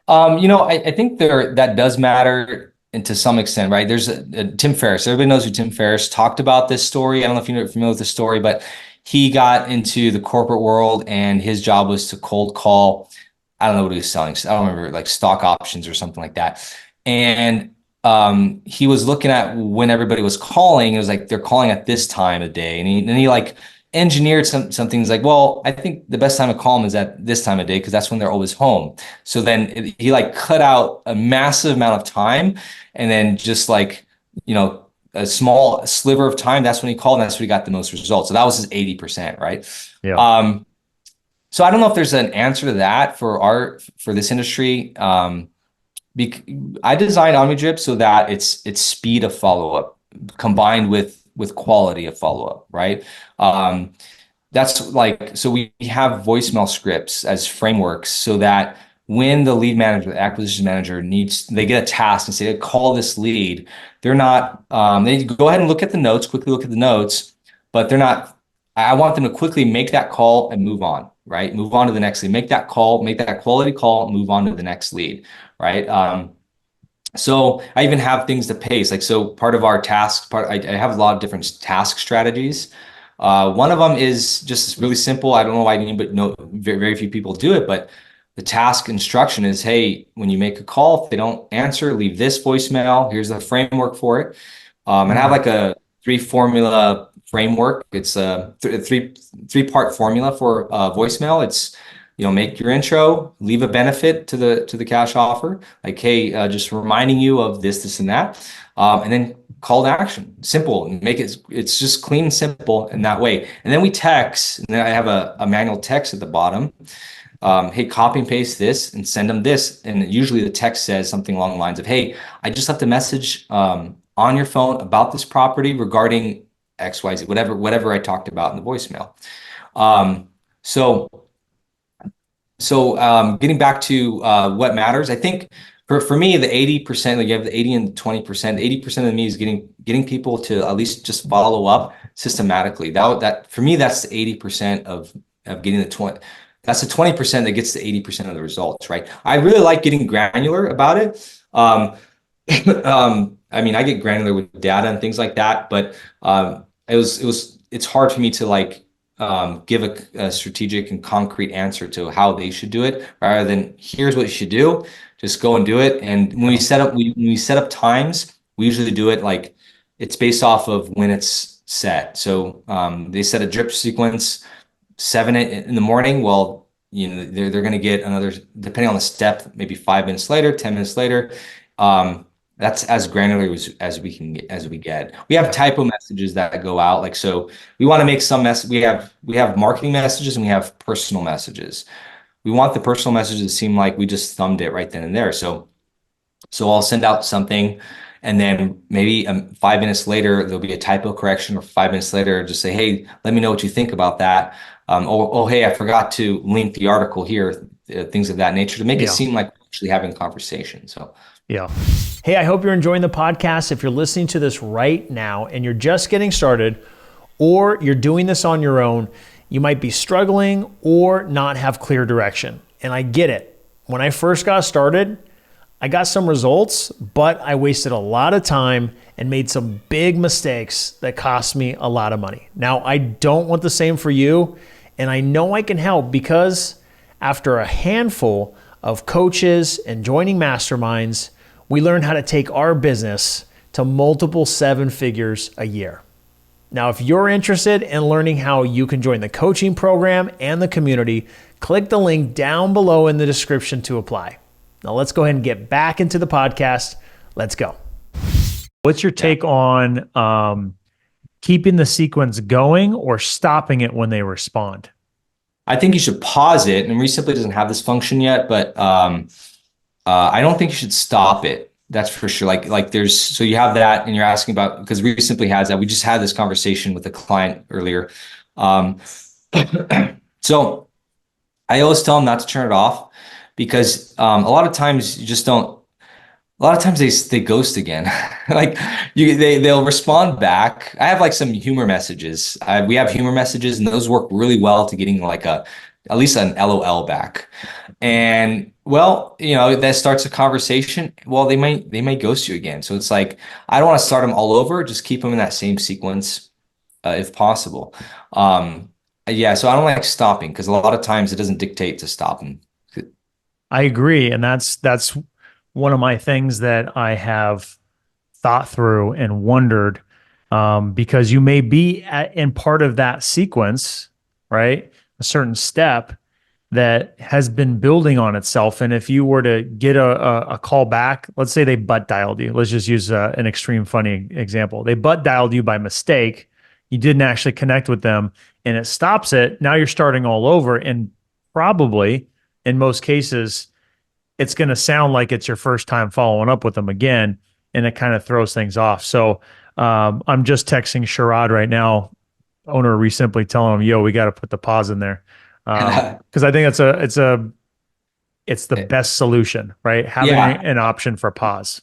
I think that does matter, and to some extent, right? There's a Tim Ferriss. Everybody knows who Tim Ferriss talked about this story. I don't know if you're familiar with the story, but he got into the corporate world and his job was to cold call. I don't know what he was selling. I don't remember, like stock options or something like that. And he was looking at when everybody was calling. It was like they're calling at this time of day, and he like engineered some things like, well, I think the best time to call them is at this time of day because that's when they're always home. So then he like cut out a massive amount of time, and then just like, a small sliver of time, that's when he called, and that's when he got the most results. So that was his 80%, right? Yeah. Um, so I don't know if there's an answer to that for this industry. I designed OmniDrip so that it's speed of follow-up combined with quality of follow-up, right? Um, that's like, so we have voicemail scripts as frameworks so that when the lead manager, the acquisition manager they get a task and say, call this lead. They're not, they go ahead and quickly look at the notes, but they're not, I want them to quickly make that call and move on, right? Move on to the next lead, make that call, make that quality call, move on to the next lead, right? So I even have things to pace. Like, so part of our I have a lot of different task strategies. One of them is just really simple. I don't know why anybody, no, very, very few people do it, but the task instruction is, hey, when you make a call, if they don't answer, leave this voicemail. Here's the framework for it. And I have Mm, like a three formula framework. It's a three-part formula for voicemail. It's, make your intro, leave a benefit to the cash offer, like, hey, just reminding you of this, and that, and then call to action. Simple. Make it's just clean and simple in that way. And then we text, and then I have a manual text at the bottom. Hey, copy and paste this and send them this. And usually the text says something along the lines of, hey, I just left a message on your phone about this property regarding XYZ, whatever I talked about in the voicemail. Um, so getting back to what matters, I think for me, the 80%, like you have the 80 and 20%, 80% of me is getting people to at least just follow up systematically. That for me, that's the 80% of getting the 20. That's the 20% that gets the 80% of the results, right? I really like getting granular about it. I mean, I get granular with data and things like that, but it's hard for me to like give a strategic and concrete answer to how they should do it, rather than here's what you should do, just go and do it. And when yeah. we set up times, we usually do it like it's based off of when it's set. So they set a drip sequence 7 in the morning. Well, they're going to get another, depending on the step, maybe 5 minutes later, 10 minutes later. That's as granular as we can get, as we get. We have Yeah. typo messages that go out. Like, so we want to make some we have marketing messages and we have personal messages. We want the personal messages to seem like we just thumbed it right then and there. So I'll send out something, and then maybe 5 minutes later, there'll be a typo correction, or 5 minutes later, just say, hey, let me know what you think about that. Oh, hey, I forgot to link the article here, things of that nature, to make it Yeah. seem like we're actually having a conversation. So Yeah. Hey, I hope you're enjoying the podcast. If you're listening to this right now and you're just getting started, or you're doing this on your own, you might be struggling or not have clear direction. And I get it. When I first got started, I got some results, but I wasted a lot of time and made some big mistakes that cost me a lot of money. Now, I don't want the same for you, and I know I can help because after a handful of coaches and joining masterminds, we learn how to take our business to multiple 7 figures a year. Now, if you're interested in learning how you can join the coaching program and the community, click the link down below in the description to apply. Now, let's go ahead and get back into the podcast. Let's go. What's your take on keeping the sequence going or stopping it when they respond? I think you should pause it. And Resimply doesn't have this function yet, but I don't think you should stop it. That's for sure. Like so you have that, and you're asking about, because Resimply has that. We just had this conversation with a client earlier. So I always tell them not to turn it off, because a lot of times you just don't. A lot of times they ghost again. Like they'll respond back. I have like some humor messages. We have humor messages, and those work really well to getting like at least an LOL back. And well, that starts a conversation. Well, they might ghost you again. So it's like, I don't want to start them all over. Just keep them in that same sequence, if possible. Yeah. So I don't like stopping, because a lot of times it doesn't dictate to stop them. I agree, and that's one of my things that I have thought through and wondered, because you may be in part of that sequence, right? A certain step that has been building on itself. And if you were to get a call back, let's say they butt dialed you. Let's just use an extreme funny example. They butt dialed you by mistake. You didn't actually connect with them, and it stops it. Now you're starting all over. And probably in most cases, it's going to sound like it's your first time following up with them again, and it kind of throws things off. So I'm just texting Sherrod right now, owner of Resimply, telling him, "Yo, we got to put the pause in there," because I think it's the best solution, right? Having Yeah. an option for pause.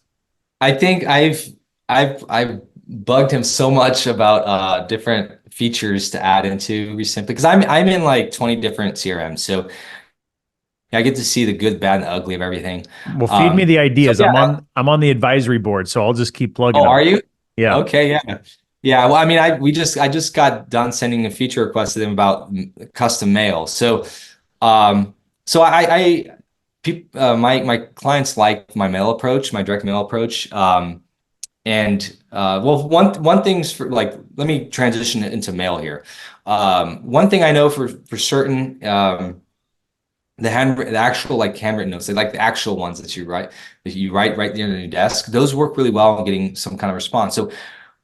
I think I've bugged him so much about different features to add into Resimply, because I'm in like 20 different CRMs. So I get to see the good, bad, and the ugly of everything. Well, feed me the So ideas. yeah. I'm on the advisory board, so I'll just keep plugging Oh, them. are you? Yeah. Okay, yeah. Yeah, well, I mean, I just got done sending a feature request to them about custom mail. So, um, so my clients like my mail approach, my direct mail approach. Well, one thing's for like, let me transition it into mail here. One thing I know for certain, the actual like handwritten notes, they like the actual ones that you write right there on your desk. Those work really well in getting some kind of response. So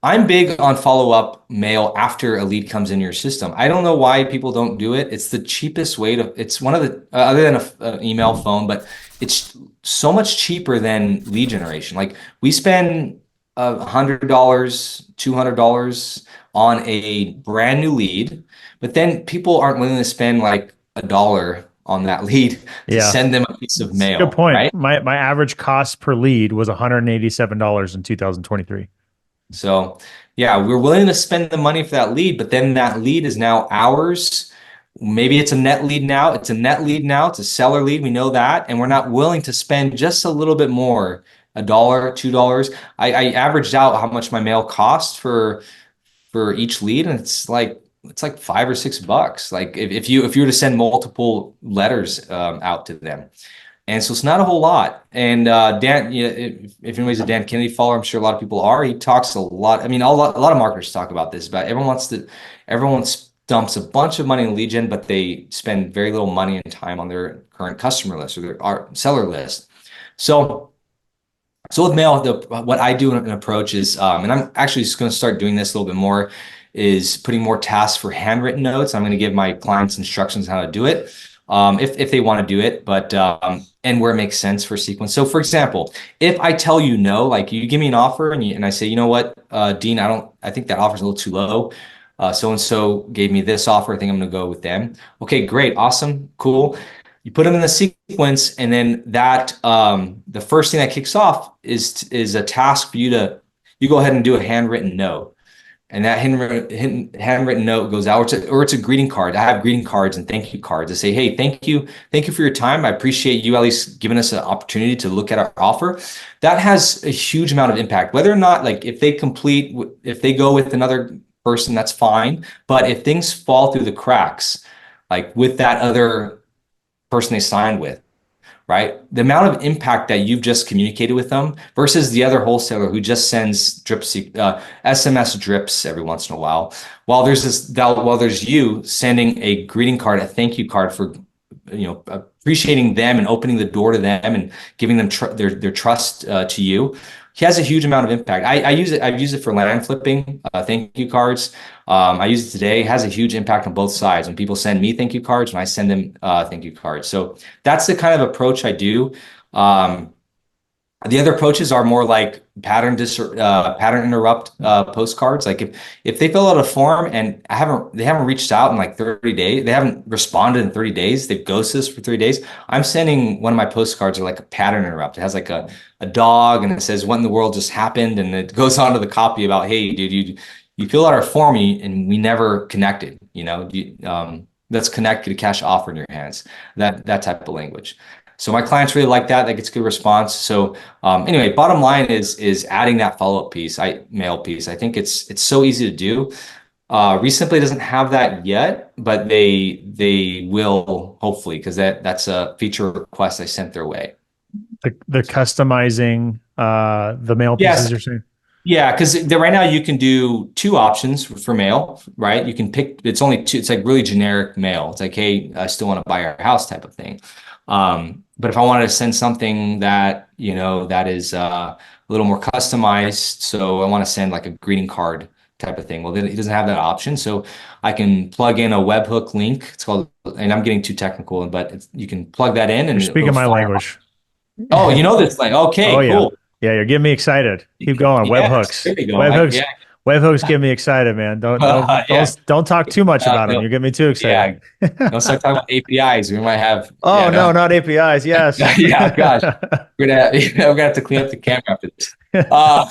I'm big on follow-up mail after a lead comes in your system. I don't know why people don't do it. It's the cheapest way to, it's one of the, other than an email phone, but it's so much cheaper than lead generation. Like we spend $100, $200 on a brand new lead, but then people aren't willing to spend like $1 on that lead to Yeah. send them a piece of It's a good mail, point. right? My average cost per lead was $187 in 2023. So yeah, we're willing to spend the money for that lead, but then that lead is now ours. Maybe it's a net lead now. It's a net lead now. It's a seller lead. We know that. And we're not willing to spend just a little bit more, $1, $2. I averaged out how much my mail costs for each lead, and it's like $5 or $6. Like if you were to send multiple letters out to them. And so it's not a whole lot. And Dan, if anybody's a Dan Kennedy follower, I'm sure a lot of people are. He talks a lot. I mean, a lot of marketers talk about this, but everyone dumps a bunch of money in lead gen, but they spend very little money and time on their current customer list or their seller list. So with mail, what I do in an approach is, and I'm actually just going to start doing this a little bit more, is putting more tasks for handwritten notes. I'm going to give my clients instructions how to do it, if they want to do it, but and where it makes sense for sequence. So for example, if I tell you no, like you give me an offer and I say, you know what, Dean, I think that offer's a little too low. So and so gave me this offer. I think I'm going to go with them. Okay, great, awesome, cool. You put them in the sequence, and then the first thing that kicks off is a task for you go ahead and do a handwritten note. And that handwritten note goes out, or it's a greeting card. I have greeting cards and thank you cards. I say, hey, thank you for your time. I appreciate you at least giving us an opportunity to look at our offer. That has a huge amount of impact. Whether or not, like, if they go with another person, that's fine. But if things fall through the cracks, like with that other person they signed with, right? The amount of impact that you've just communicated with them versus the other wholesaler who just sends SMS drips every once in a while. While there's you sending a greeting card, a thank you card for, appreciating them and opening the door to them and giving them their trust to you. He has a huge amount of impact. I use it. I've used it for land flipping, thank you cards. I use it today. It has a huge impact on both sides. When people send me thank you cards, when I send them thank you cards. So that's the kind of approach I do. The other approaches are more like pattern interrupt postcards. Like if they fill out a form and they haven't reached out in like 30 days, they haven't responded in 30 days, they've ghosted us for 30 days. I'm sending one of my postcards are like a pattern interrupt. It has like a dog and it says what in the world just happened, and it goes on to the copy about, hey, dude, you filled out our form and we never connected. Let's connect, get a cash offer in your hands. That type of language. So my clients really like that. That gets good response. So anyway, bottom line is adding that follow-up mail piece. I think it's so easy to do. Recently doesn't have that yet, but they will hopefully, because that's a feature request I sent their way. The customizing the mail pieces Yes. you're saying? Yeah, because right now you can do two options for mail, right? You can pick, it's only two, it's like really generic mail. It's like, hey, I still want to buy our house type of thing. But if I wanted to send something that, that is a little more customized, so I want to send like a greeting card type of thing. Well, then he doesn't have that option. So I can plug in a webhook link. It's called, and I'm getting too technical, but you can plug that in and You're speaking my language. Oh, you know this thing. Oh Okay, yeah. cool. Yeah, you're getting me excited. Keep going. Yes, there Webhooks. we go. Webhooks. Yeah. Webhooks get me excited, man. Don't don't Yeah. don't talk too much about them. No, You get me too yeah. excited. Don't start talking about APIs. We might have, Oh yeah, no, no. not APIs. Yes. Yeah, gosh. We're gonna have to clean up the camera after this. Uh,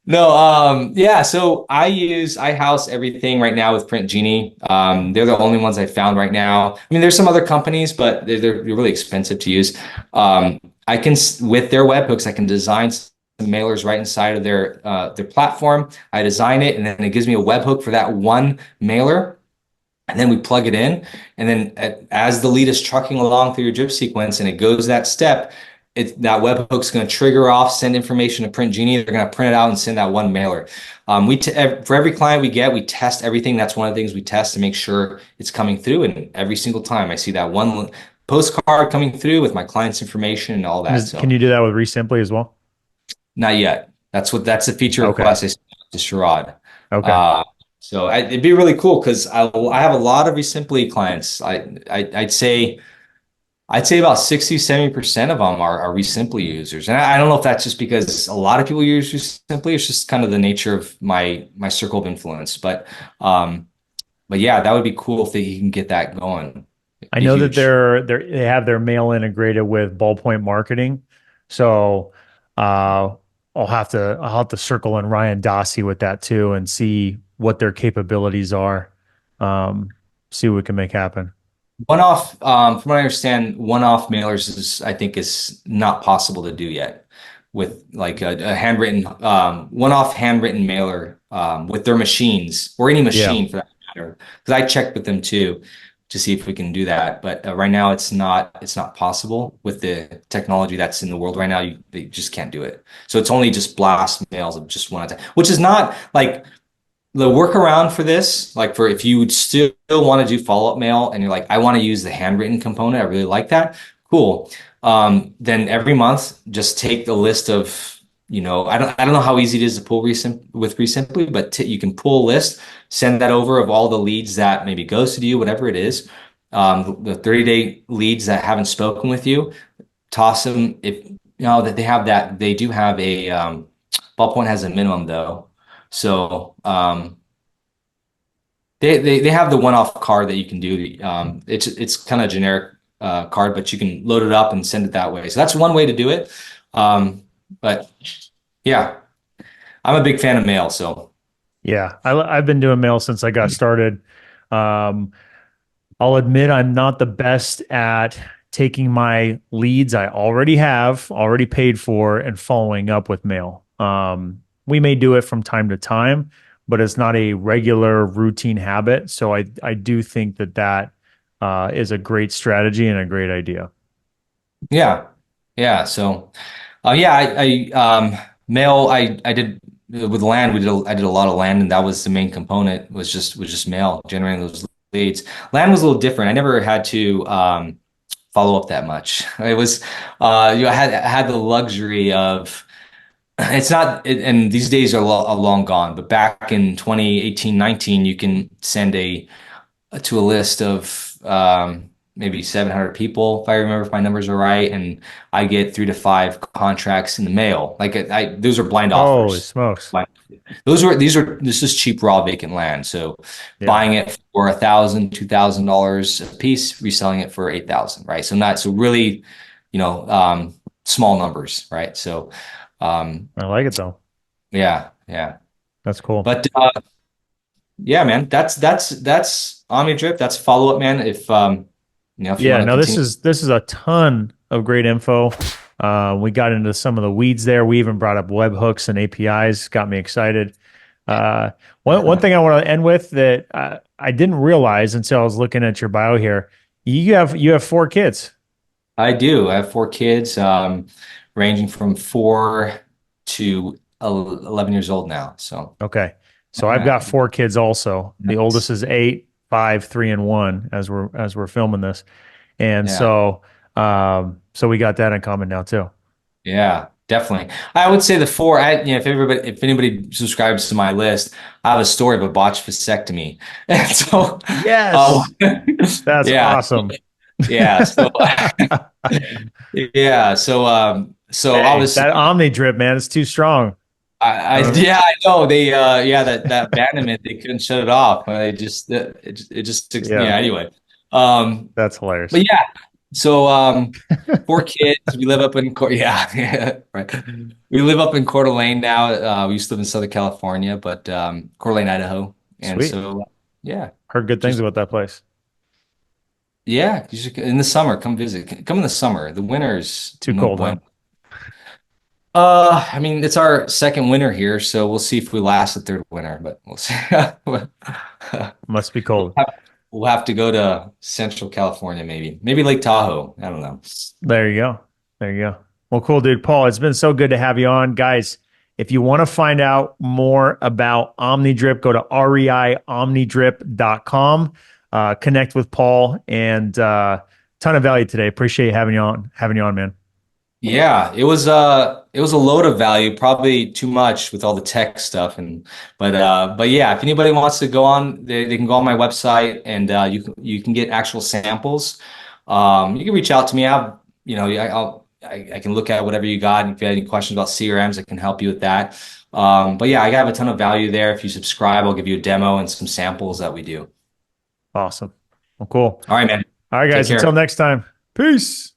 no, yeah, so I house everything right now with Print Genie. They're the only ones I found right now. I mean, there's some other companies, but they're really expensive to use. I can, with their webhooks, I can design some mailers right inside of their platform. I design it, and then it gives me a webhook for that one mailer. and then we plug it in. And then as the lead is trucking along through your drip sequence and it goes that step, that webhook's going to trigger off, send information to Print Genie. They're going to print it out and send that one mailer. For every client we get, we test everything. That's one of the things we test to make sure it's coming through. And every single time I see that one postcard coming through with my client's information and all that. Can So you do that with Resimply as well? not yet. That's the feature Okay. request I sent to Sherrod. Okay. Uh, it'd be really cool because I have a lot of Resimply clients. I'd say about 60-70% of them are Resimply users. And I don't know if that's just because a lot of people use Resimply. It's just kind of the nature of my circle of influence. But yeah, that would be cool if they can get that going. It'd I be know that huge. they have their mail integrated with Ballpoint Marketing. So I'll have to circle in Ryan Dossey with that too and see what their capabilities are. Um, see what we can make happen. One-off, from what I understand, one-off mailers I think is not possible to do yet with like a handwritten, one-off handwritten mailer, with their machines or any Yeah. machine for that matter. Because I checked with them too to see if we can do that. But right now it's not possible with the technology that's in the world right now. They just can't do it. So it's only just blast mails of just one at a time, which is not like the workaround for this, like for if you would still want to do follow-up mail and you're like, I want to use the handwritten component, I really like that. Cool. Then every month, just take the list of, I don't know how easy it is to pull with Resimply, but you can pull a list, send that over of all the leads that maybe ghosted you, whatever it is, the 30-day leads that haven't spoken with you, toss them. If you know that they do have a Ballpoint has a minimum though. So they have the one-off card that you can do. It's kind of generic card, but you can load it up and send it that way. So that's one way to do it. But yeah, I'm a big fan of mail. So Yeah. I've been doing mail since I got started. Um, I'll admit I'm not the best at taking my leads I already have, already paid for, and following up with mail. We may do it from time to time, but it's not a regular routine habit. So I do think that is a great strategy and a great idea. yeah, yeah. So yeah, mail. I did with land. I did a lot of land, and that was the main component. Was just mail generating those leads. Land was a little different. I never had to follow up that much. It was I had the luxury of it's not and these days are long gone, but back in 2018, 19, you can send to a list of maybe 700 people, if I remember if my numbers are right, and I get 3 to 5 contracts in the mail. Like those are blind Holy offers. smokes. This is cheap raw vacant land. So Yeah, buying it for $1,000, $2,000 a piece, reselling it for 8,000, right? So really, small numbers, right? So I like it though. yeah, yeah. That's cool. But yeah, man, that's OmniDrip. That's follow up, man. If you Yeah, want to no, continue. this is a ton of great info. We got into some of the weeds there. We even brought up webhooks and APIs. Got me excited. One thing I want to end with that I didn't realize until I was looking at your bio here. You have 4 kids. I do. I have 4 kids, ranging from 4 to 11 years old now. So Okay, so I've yeah, got 4 kids also. The nice. oldest is 8, 5, 3, and 1 as we're filming this, and Yeah, so we got that in common now too. yeah, definitely. I would say the four. If anybody subscribes to my list, I have a story of a botched vasectomy, and so, uh, Yes, that's yeah, awesome. yeah. So yeah, so Hey, obviously. that Omni drip, man, it's too strong. I Uh, yeah, I know they yeah, that abandonment, they couldn't shut it off. They just it just yeah, yeah, anyway. Um that's but hilarious. yeah, so 4 kids, we live up in yeah, yeah, right. We live up in Coeur d'Alene now. We used to live in Southern California, but Coeur d'Alene, Idaho. And Sweet. so yeah, Heard good things just about that place. yeah, you should in the summer come visit. Come in the summer. The winter's Too no cold, huh? bueno. I mean, it's our second winter here, so we'll see if we last the third winter, but we'll see. Must be cold. we'll have to go to Central California, maybe Lake Tahoe. I don't know. There you go. There you go. Well, cool, dude. Paul, it's been so good to have you on. Guys, if you want to find out more about OmniDrip, go to reiomnidrip.com. Connect with Paul and ton of value today. Appreciate having you on, man. Yeah, it was a load of value, probably too much with all the tech stuff but yeah, if anybody wants to go on, they can go on my website and you can get actual samples. You can reach out to me. I can look at whatever you got. If you have any questions about CRMs, I can help you with that. But yeah, I have a ton of value there. If you subscribe, I'll give you a demo and some samples that we do. Awesome. Well, cool. All right, man. All right, Take guys. Until care. next time. Peace.